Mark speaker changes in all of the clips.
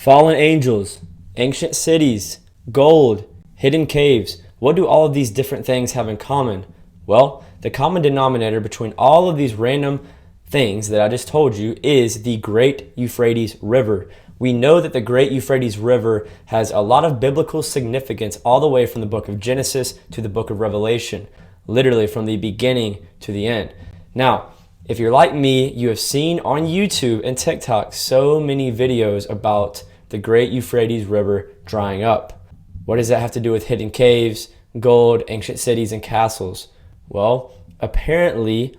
Speaker 1: fallen angels, ancient cities, gold, hidden caves. What do all of these different things have in common? Well, the common denominator between all of these random things that I just told you is the Great Euphrates River. We know that the Great Euphrates River has a lot of biblical significance all the way from the book of Genesis to the book of Revelation, literally from the beginning to the end. Now, if you're like me, you have seen on YouTube and TikTok so many videos about the Great Euphrates River drying up. What does that have to do with hidden caves, gold, ancient cities, and castles? Well, apparently,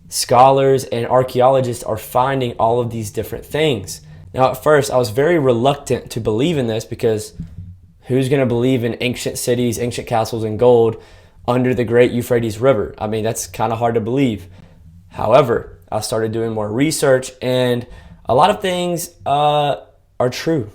Speaker 1: scholars and archaeologists are finding all of these different things. Now, at first, I was very reluctant to believe in this because who's going to believe in ancient cities, ancient castles, and gold under the Great Euphrates River? I mean, that's kind of hard to believe. However, I started doing more research, and a lot of things are true.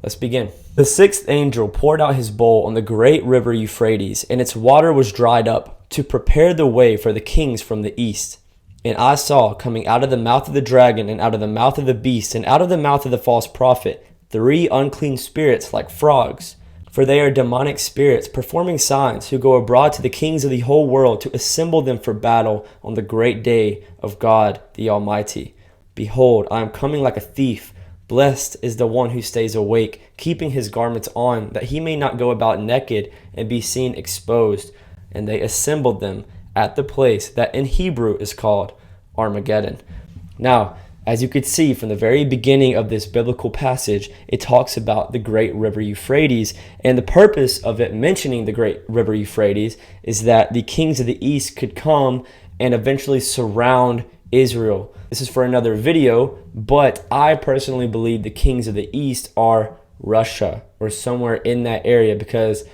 Speaker 1: Let's begin. The sixth angel poured out his bowl on the great river Euphrates, and its water was dried up to prepare the way for the kings from the east. And I saw coming out of the mouth of the dragon and out of the mouth of the beast and out of the mouth of the false prophet 3 unclean spirits like frogs. For they are demonic spirits performing signs who go abroad to the kings of the whole world to assemble them for battle on the great day of God the Almighty. Behold, I am coming like a thief. Blessed is the one who stays awake, keeping his garments on, that he may not go about naked and be seen exposed. And they assembled them at the place that in Hebrew is called Armageddon. Now, as you could see from the very beginning of this biblical passage, it talks about the great river Euphrates, and the purpose of it mentioning the great river Euphrates is that the kings of the east could come and eventually surround Israel. This is for another video, but I personally believe the kings of the east are Russia or somewhere in that area, because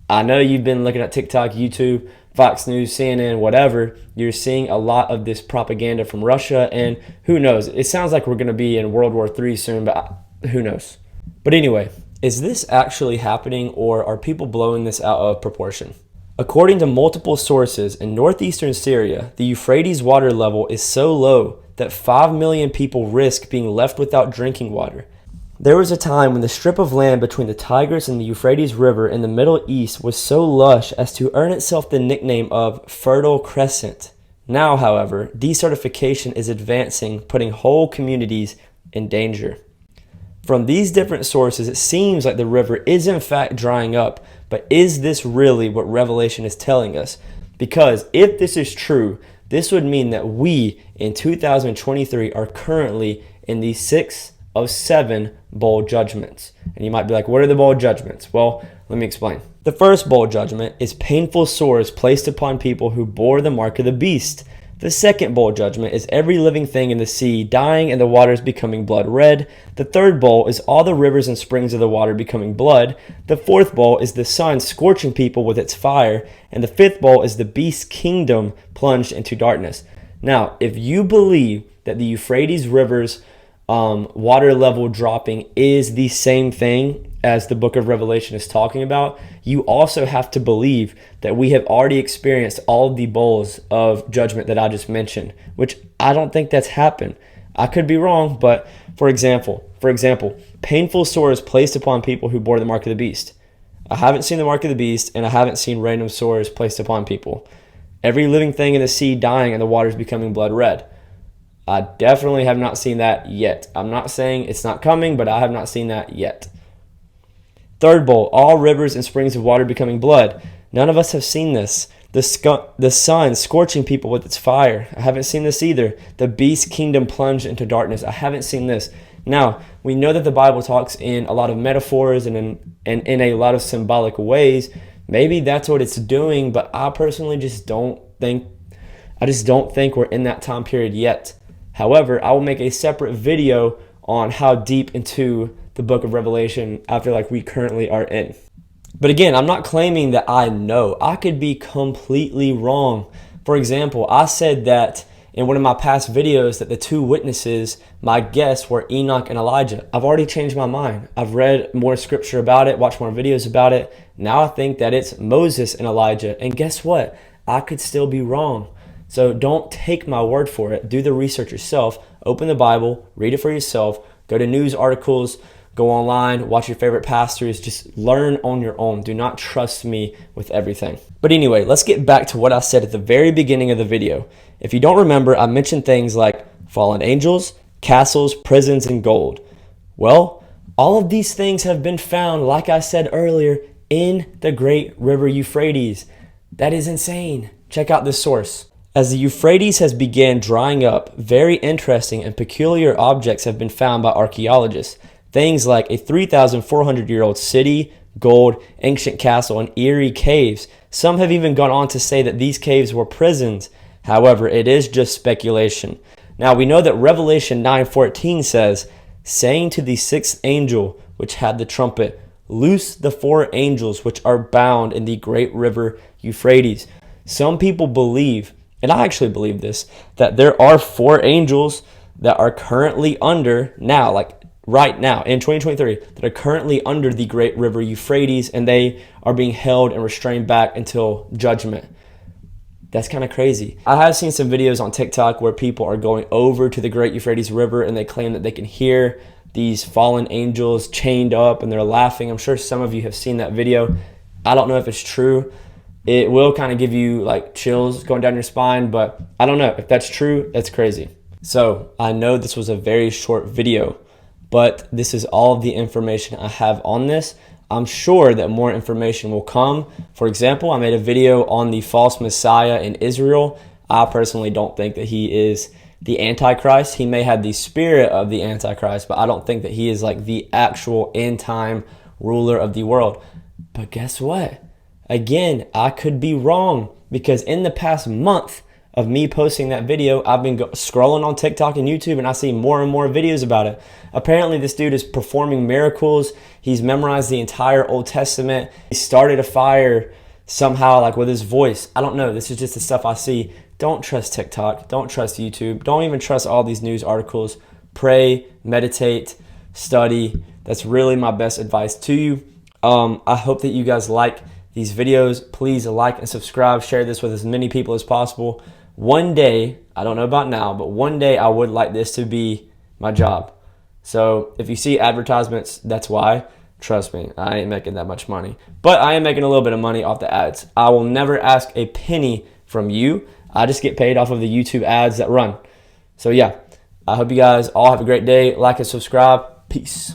Speaker 1: I know you've been looking at TikTok, YouTube, Fox News, CNN, whatever. You're seeing a lot of this propaganda from Russia, and who knows? It sounds like we're going to be in World War III soon, but who knows? But anyway, is this actually happening, or are people blowing this out of proportion? According to multiple sources, in northeastern Syria, the Euphrates water level is so low that 5 million people risk being left without drinking water. There was a time when the strip of land between the Tigris and the Euphrates River in the Middle East was so lush as to earn itself the nickname of Fertile Crescent. Now, however, desertification is advancing, putting whole communities in danger. From these different sources, it seems like the river is in fact drying up, but is this really what Revelation is telling us? Because if this is true, this would mean that we in 2023 are currently in the 6th of 7 bowl judgments. And you might be like, what are the bowl judgments? Well, let me explain. The first bowl judgment is painful sores placed upon people who bore the mark of the beast. The second bowl judgment is every living thing in the sea dying and the waters becoming blood red. The third bowl is all the rivers and springs of the water becoming blood. The fourth bowl is the sun scorching people with its fire. And the fifth bowl is the beast's kingdom plunged into darkness. Now, if you believe that the Euphrates River's water level dropping is the same thing as the book of Revelation is talking about, you also have to believe that we have already experienced all of the bowls of judgment that I just mentioned, which I don't think that's happened. I could be wrong, but for example, painful sores placed upon people who bore the mark of the beast. I haven't seen the mark of the beast, and I haven't seen random sores placed upon people. Every living thing in the sea dying and the waters becoming blood red. I definitely have not seen that yet. I'm not saying it's not coming, but I have not seen that yet. Third bowl, all rivers and springs of water becoming blood. None of us have seen this. The sun scorching people with its fire. I haven't seen this either. The beast's kingdom plunged into darkness. I haven't seen this. Now, we know that the Bible talks in a lot of metaphors and in a lot of symbolic ways. Maybe that's what it's doing, but I personally just don't think we're in that time period yet. However, I will make a separate video on how deep into the book of Revelation I feel like we currently are in. But again, I'm not claiming that I know. I could be completely wrong. For example, I said that in one of my past videos that the 2 witnesses, my guess, were Enoch and Elijah. I've already changed my mind. I've read more scripture about it, watched more videos about it. Now I think that it's Moses and Elijah. And guess what? I could still be wrong. So don't take my word for it. Do the research yourself. Open the Bible, read it for yourself. Go to news articles, Go online, watch your favorite pastors, just learn on your own. Do not trust me with everything. But anyway, let's get back to what I said at the very beginning of the video. If you don't remember, I mentioned things like fallen angels, castles, prisons, and gold. Well, all of these things have been found, like I said earlier, in the great river Euphrates. That is insane. Check out this source. As the Euphrates has began drying up, very interesting and peculiar objects have been found by archaeologists. Things like a 3,400-year-old city, gold, ancient castle, and eerie caves. Some have even gone on to say that these caves were prisons. However, it is just speculation. Now, we know that Revelation 9:14 says, saying to the sixth angel, which had the trumpet, loose the four angels which are bound in the great river Euphrates. Some people believe, and I actually believe this, that there are four angels that are currently under now, like right now in 2023, that are currently under the great river Euphrates, and they are being held and restrained back until judgment. That's kind of crazy. I have seen some videos on TikTok where people are going over to the great Euphrates River and they claim that they can hear these fallen angels chained up and they're laughing. I'm sure some of you have seen that video. I don't know if it's true. It will kind of give you like chills going down your spine, but I don't know. If that's true, that's crazy. So I know this was a very short video, but this is all of the information I have on this. I'm sure that more information will come. For example, I made a video on the false Messiah in Israel. I personally don't think that he is the Antichrist. He may have the spirit of the Antichrist, but I don't think that he is like the actual end time ruler of the world. But guess what? Again, I could be wrong, because in the past month of me posting that video, I've been scrolling on TikTok and YouTube and I see more and more videos about it. Apparently this dude is performing miracles. He's memorized the entire Old Testament. He started a fire somehow, like with his voice. I don't know. This is just the stuff I see. Don't trust TikTok. Don't trust YouTube. Don't even trust all these news articles. Pray, meditate, study. That's really my best advice to you. I hope that you guys like these videos. Please like and subscribe. Share this with as many people as possible. One day, I don't know about now, but one day I would like this to be my job. So if you see advertisements, that's why. Trust me, I ain't making that much money. But I am making a little bit of money off the ads. I will never ask a penny from you. I just get paid off of the YouTube ads that run. So yeah, I hope you guys all have a great day. Like and subscribe. Peace.